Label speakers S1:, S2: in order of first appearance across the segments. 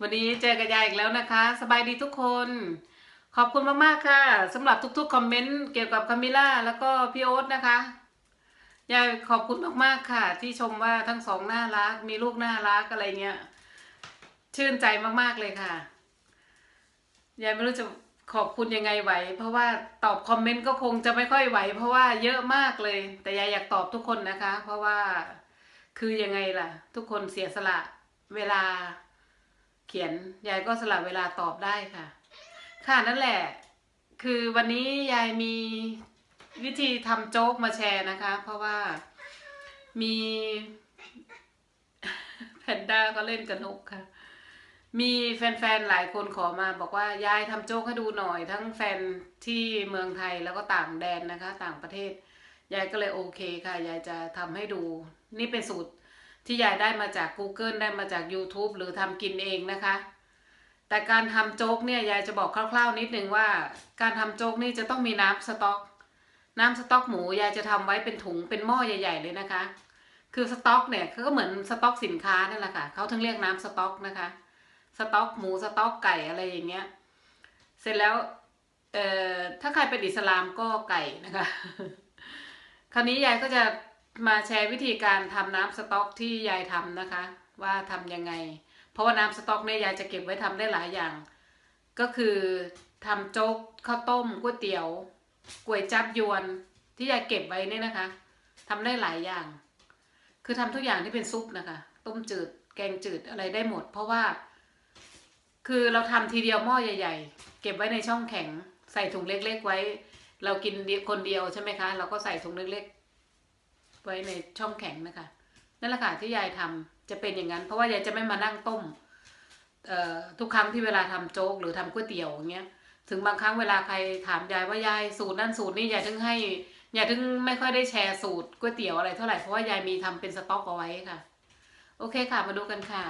S1: วันนี้เจอกันยายอีกแล้วนะคะสบายดีทุกคนขอบคุณมากๆค่ะสำหรับทุกๆคอมเมนต์เกี่ยวกับคามิล่าแล้วก็พี่โอ๊ตนะคะยายขอบคุณมากๆค่ะที่ชมว่าทั้งสองน่ารักมีลูกน่ารักอะไรเงี้ยชื่นใจมากๆเลยค่ะยายไม่รู้จะขอบคุณยังไงไหวเพราะว่าตอบคอมเมนต์ก็คงจะไม่ค่อยไหวเพราะว่าเยอะมากเลยแต่ยายอยากตอบทุกคนนะคะเพราะว่าคือยังไงล่ะทุกคนเสียสละเวลาเขียนยายก็สละเวลาตอบได้ค่ะค่ะนั่นแหละคือวันนี้ยายมีวิธีทำโจ๊กมาแชร์นะคะเพราะว่ามีแพนด้าก็เล่นกับนกค่ะมีแฟนๆหลายคนขอมาบอกว่ายายทำโจ๊กให้ดูหน่อยทั้งแฟนที่เมืองไทยแล้วก็ต่างแดนนะคะต่างประเทศยายก็เลยโอเคค่ะยายจะทำให้ดูนี่เป็นสูตรที่ยายได้มาจาก Google ได้มาจาก YouTube หรือทำกินเองนะคะแต่การทำโจ๊กเนี่ยยายจะบอกคร่าวๆนิดนึงว่าการทำโจ๊กนี่จะต้องมีน้ำสต๊อกหมูยายจะทำไว้เป็นถุงเป็นหม้อใหญ่ๆเลยนะคะคือสต๊อกเนี่ยก็เหมือนสต๊อกสินค้านั่นแหละค่ะเขาถึงเรียกน้ำสต๊อกนะคะสต๊อกหมูสต๊อกไก่อะไรอย่างเงี้ยเสร็จแล้วถ้าใครเป็นอิสลามก็ไก่นะคะคราวนี้ยายก็จะมาแชร์วิธีการทำน้ำสต๊อกที่ยายทำนะคะว่าทำยังไงเพราะว่าน้ำสต๊อกเนี่ยยายจะเก็บไว้ทำได้หลายอย่างก็คือทำโจ๊กข้าวต้มก๋วยเตี๋ยวก๋วยจั๊บยวนที่ยายเก็บไว้เนี่ยนะคะทำได้หลายอย่างคือทำทุกอย่างที่เป็นซุปนะคะต้มจืดแกงจืดอะไรได้หมดเพราะว่าคือเราทำทีเดียวหม้อใหญ่ๆเก็บไว้ในช่องแข็งใส่ถุงเล็กๆไว้เรากินคนเดียวใช่ไหมคะเราก็ใส่ถุงเล็กๆไว้ในช่องแข็งนะคะนั่นแหละค่ะที่ยายทำจะเป็นอย่างนั้นเพราะว่ายายจะไม่มานั่งต้มทุกครั้งที่เวลาทำโจ๊กหรือทำก๋วยเตี๋ยวอย่างเงี้ยถึงบางครั้งเวลาใครถามยายว่ายายสูตรนั่นสูตรนี่ยายถึงให้ยายถึงไม่ค่อยได้แชร์สูตรก๋วยเตี๋ยวอะไรเท่าไหร่เพราะว่ายายมีทำเป็นสต๊อกเอาไว้ค่ะโอเคค่ะมาดูกันค่ะ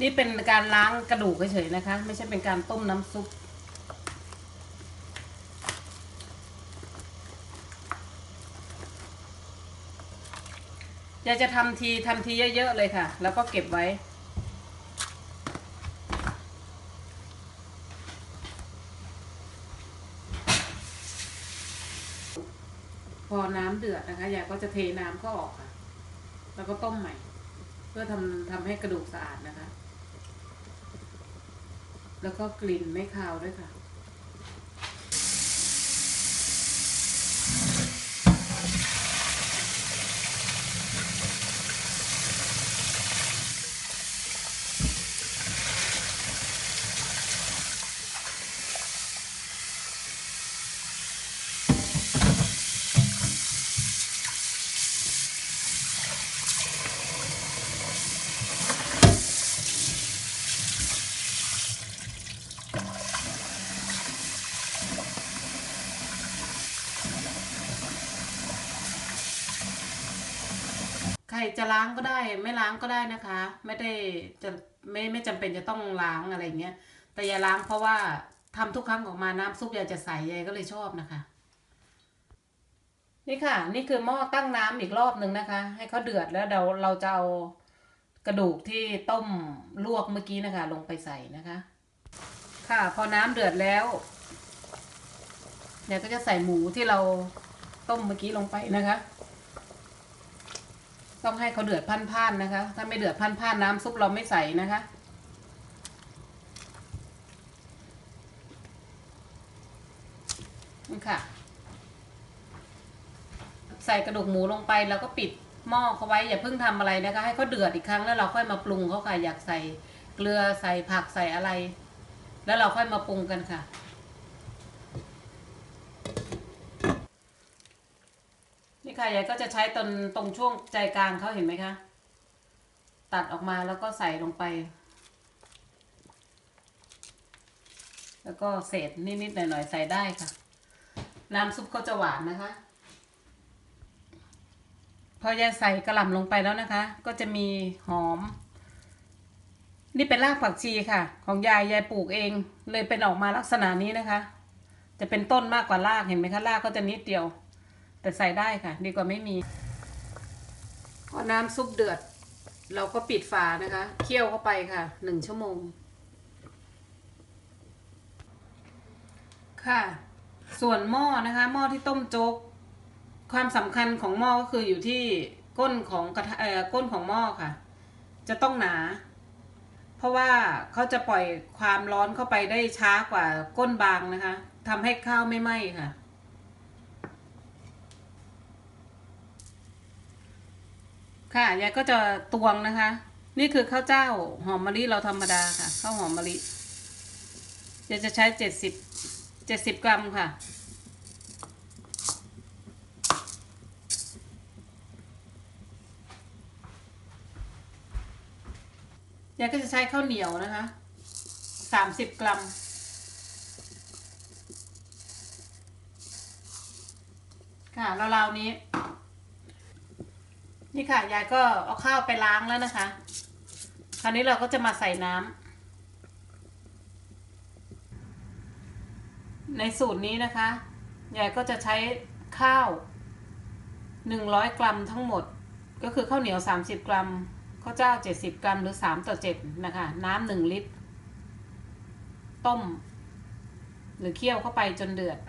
S1: นี่เป็นการล้างกระดูกเฉยๆนะคะไม่ใช่เป็นการต้มน้ำซุปยายจะทำทีเยอะๆเลยค่ะแล้วก็เก็บไว้พอน้ำเดือดนะคะยายก็จะเทน้ำก็ออกค่ะแล้วก็ต้มใหม่เพื่อทำให้กระดูกสะอาดนะคะแล้วก็กลิ่นไม่คาวด้วยค่ะใครจะล้างก็ได้ไม่ล้างก็ได้นะคะไม่ได้จะไม่จำเป็นจะต้องล้างอะไรเงี้ยแต่อย่าล้างเพราะว่าทำทุกครั้งออกมาน้ำซุปยายจะใสยายก็เลยชอบนะคะนี่ค่ะนี่คือหม้อตั้งน้ำอีกรอบหนึ่งนะคะให้เขาเดือดแล้วเราจะเอากระดูกที่ต้มลวกเมื่อกี้นะคะลงไปใส่นะคะค่ะพอน้ำเดือดแล้วเนี่ยก็จะใส่หมูที่เราต้มเมื่อกี้ลงไปนะคะต้องให้เขาเดือดพ่านๆนะคะถ้าไม่เดือดพ่านๆน้ำซุปเราไม่ใส่นะคะนี่ค่ะใส่กระดูกหมูลงไปแล้วก็ปิดหม้อเขาไว้อย่าเพิ่งทำอะไรนะคะให้เขาเดือดอีกครั้งแล้วเราค่อยมาปรุงเขาค่ะอยากใส่เกลือใส่ผักใส่อะไรแล้วเราค่อยมาปรุงกันค่ะนี่ค่ะยายก็จะใช้ตรงช่วงใจกลางเขาเห็นไหมคะตัดออกมาแล้วก็ใส่ลงไปแล้วก็เศษนิดๆหน่อยๆใส่ได้ค่ะน้ำซุปก็จะหวานนะคะพอยายใส่กระหล่ำลงไปแล้วนะคะก็จะมีหอมนี่เป็นรากผักชีค่ะของยายปลูกเองเลยเป็นออกมาลักษณะนี้นะคะจะเป็นต้นมากกว่ารากเห็นไหมคะรากก็จะนิดเดียวแต่ใส่ได้ค่ะดีกว่าไม่มี พอน้ำซุปเดือดเราก็ปิดฝานะคะเคี่ยวเข้าไปค่ะ1 ชั่วโมงค่ะส่วนหม้อนะคะหม้อที่ต้มโจ๊กความสำคัญของหม้อก็คืออยู่ที่ก้นของก้นของหม้อค่ะจะต้องหนาเพราะว่าเขาจะปล่อยความร้อนเข้าไปได้ช้ากว่าก้นบางนะคะทำให้ข้าวไม่ไหม้ค่ะค่ะยายก็จะตวงนะคะนี่คือข้าวเจ้าหอมมะลิเราธรรมดาค่ะข้าวหอมมะลิจะใช้70 กรัมค่ะยายก็จะใช้ข้าวเหนียวนะคะ30 กรัมค่ะราวๆนี้นี่ค่ะยายก็เอาข้าวไปล้างแล้วนะคะคราวนี้เราก็จะมาใส่น้ำในสูตรนี้นะคะยายก็จะใช้ข้าว100 กรัมทั้งหมดก็คือข้าวเหนียว30 กรัมข้าวเจ้า70 กรัมหรือ3:7นะคะน้ำ1 ลิตรต้มหรือเคี่ยวเข้าไปจนเดือด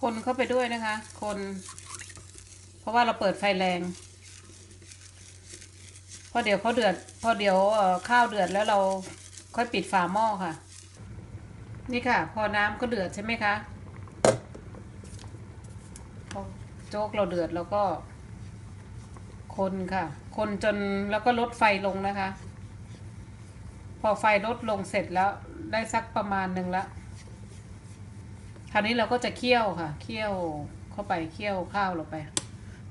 S1: คนเข้าไปด้วยนะคะคนเพราะว่าเราเปิดไฟแรงพอเดี๋ยวเขาเดือดพอเดี๋ยวข้าวเดือดแล้วเราค่อยปิดฝาหม้อค่ะนี่ค่ะพอน้ำก็เดือดใช่ไหมคะพอโจ๊กเราเดือดแล้วก็คนค่ะคนจนแล้วก็ลดไฟลงนะคะพอไฟลดลงเสร็จแล้วได้สักประมาณหนึ่งแล้วคราวนี้เราก็จะเคี่ยวค่ะเคี่ยวเข้าไปเคี่ยวข้าวเราไป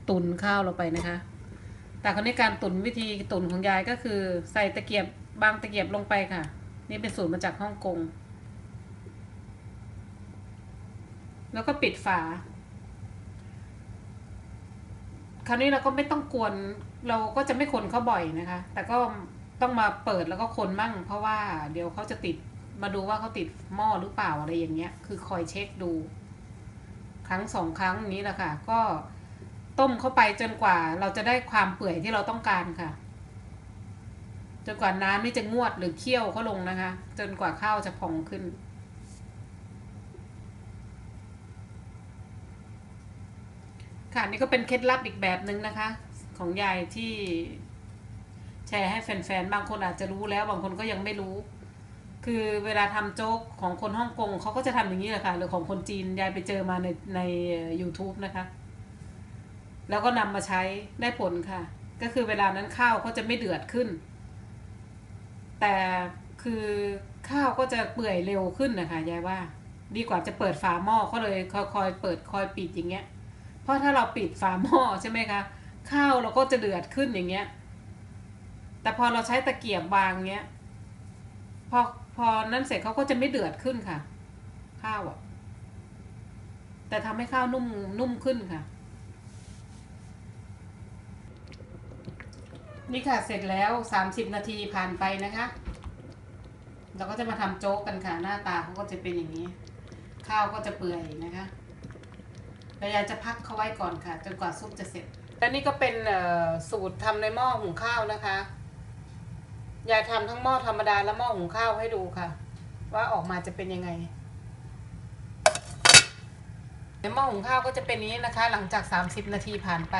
S1: ตุ๋นข้าวเราไปนะคะแต่คราวนี้การตุ๋นวิธีตุ๋นของยายก็คือใส่ตะเกียบบางตะเกียบลงไปค่ะนี่เป็นสูตรมาจากฮ่องกงแล้วก็ปิดฝาคราวนี้เราก็ไม่ต้องกวนเราก็จะไม่คนเขาบ่อยนะคะแต่ก็ต้องมาเปิดแล้วก็คนมั่งเพราะว่าเดี๋ยวเขาจะติดมาดูว่าเขาติดหม้อหรือเปล่าอะไรอย่างเงี้ยคือคอยเช็คดูครั้ง2 ครั้งนี้แหละค่ะก็ต้มเข้าไปจนกว่าเราจะได้ความเปื่อยที่เราต้องการค่ะจนกว่าน้ำนี่จะงวดหรือเคี่ยวเขาลงนะคะจนกว่าข้าวจะพองขึ้นค่ะนี่ก็เป็นเคล็ดลับอีกแบบนึงนะคะของยายที่แชร์ให้แฟนๆบางคนอาจจะรู้แล้วบางคนก็ยังไม่รู้คือเวลาทำโจ๊กของคนฮ่องกงเขาก็จะทำอย่างนี้แหละค่ะหรือของคนจีนยายไปเจอมาใน YouTube นะคะแล้วก็นำมาใช้ได้ผลค่ะก็คือเวลานั้นข้าวเขาจะไม่เดือดขึ้นแต่คือข้าวก็จะเปื่อยเร็วขึ้นนะคะยายว่าดีกว่าจะเปิดฝาหม้อเขาเลยคอยเปิดคอยปิดอย่างเงี้ยเพราะถ้าเราปิดฝาหม้อใช่ไหมคะข้าวเราก็จะเดือดขึ้นอย่างเงี้ยแต่พอเราใช้ตะเกียบวางเงี้ยพอพอนั้นเสร็จเขาก็จะไม่เดือดขึ้นค่ะข้าวอ่ะแต่ทำให้ข้าวนุ่มขึ้นค่ะนี่ค่ะเสร็จแล้ว30 นาทีผ่านไปนะคะเราก็จะมาทำโจ๊กกันค่ะหน้าตาเขาก็จะเป็นอย่างนี้ข้าวก็จะเปื่อยนะคะแล้วยายจะพักเขาไว้ก่อนค่ะจนกว่าซุปจะเสร็จและนี่ก็เป็นสูตรทำในหม้อหุงข้าวนะคะยายทำทั้งหม้อธรรมดาและหม้อหุงข้าวให้ดูค่ะว่าออกมาจะเป็นยังไงในหม้อหุงข้าวก็จะเป็นนี้นะคะหลังจาก30 นาทีผ่านไป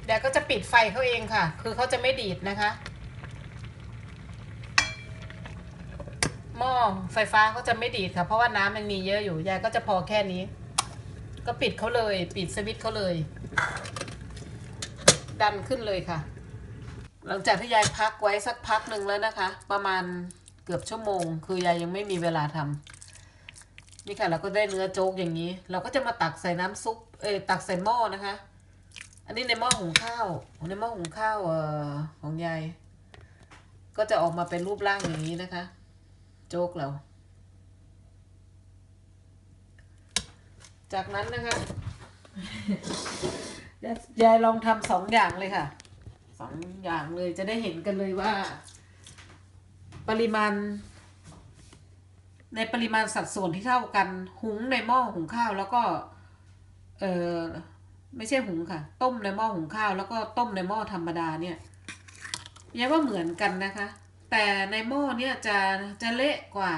S1: เดี๋ยวก็จะปิดไฟเขาเองค่ะคือเขาจะไม่ดีดนะคะหม้อไฟฟ้าเขาจะไม่ดีดค่ะเพราะว่าน้ำมันมีเยอะอยู่ยายก็จะพอแค่นี้ก็ปิดเขาเลยปิดสวิตช์เขาเลยดันขึ้นเลยค่ะหลังจากที่ยายพักไว้สักพักหนึ่งแล้วนะคะประมาณเกือบชั่วโมงคือยายยังไม่มีเวลาทำนี่ค่ะเราก็ได้เนื้อโจ๊กอย่างนี้เราก็จะมาตักใส่น้ำซุปตักใส่หม้อนะคะอันนี้ในหม้อหุงข้าวในหม้อหุงข้าวของยายก็จะออกมาเป็นรูปร่างอย่างนี้นะคะโจ๊กเราจากนั้นนะคะยายลองทำ2 อย่างเลยค่ะ2 อย่างเลยจะได้เห็นกันเลยว่าปริมาณ ในปริมาณสัดส่วนที่เท่ากันหุงในหม้อหุงข้าวแล้วก็เออไม่ใช่หุงค่ะต้มในหม้อหุงข้าวแล้วก็ต้มในหม้อธรรมดาเนี่ยยายว่าเหมือนกันนะคะแต่ในหม้อเนี่ยจะเละกว่า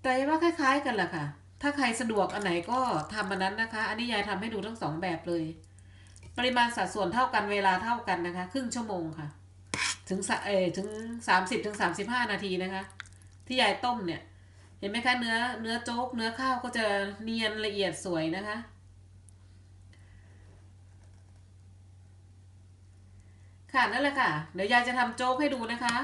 S1: แต่ยายว่าคล้ายๆกันแหละค่ะถ้าใครสะดวกอันไหนก็ทำอันนั้นนะคะอันนี้ยายทำให้ดูทั้งสองแบบเลยปริมาณสัดส่วนเท่ากันเวลาเท่ากันนะคะครึ่งชั่วโมงค่ะถึง30 ถึง 35 นาทีนะคะที่ยายต้มเนี่ยเห็นไหมคะเนื้อโจ๊กเนื้อข้าวก็จะเนียนละเอียดสวยนะคะค่ะนั่นแหละค่ะเดี๋ยวยายจะทำโจ๊กให้ดูนะคะ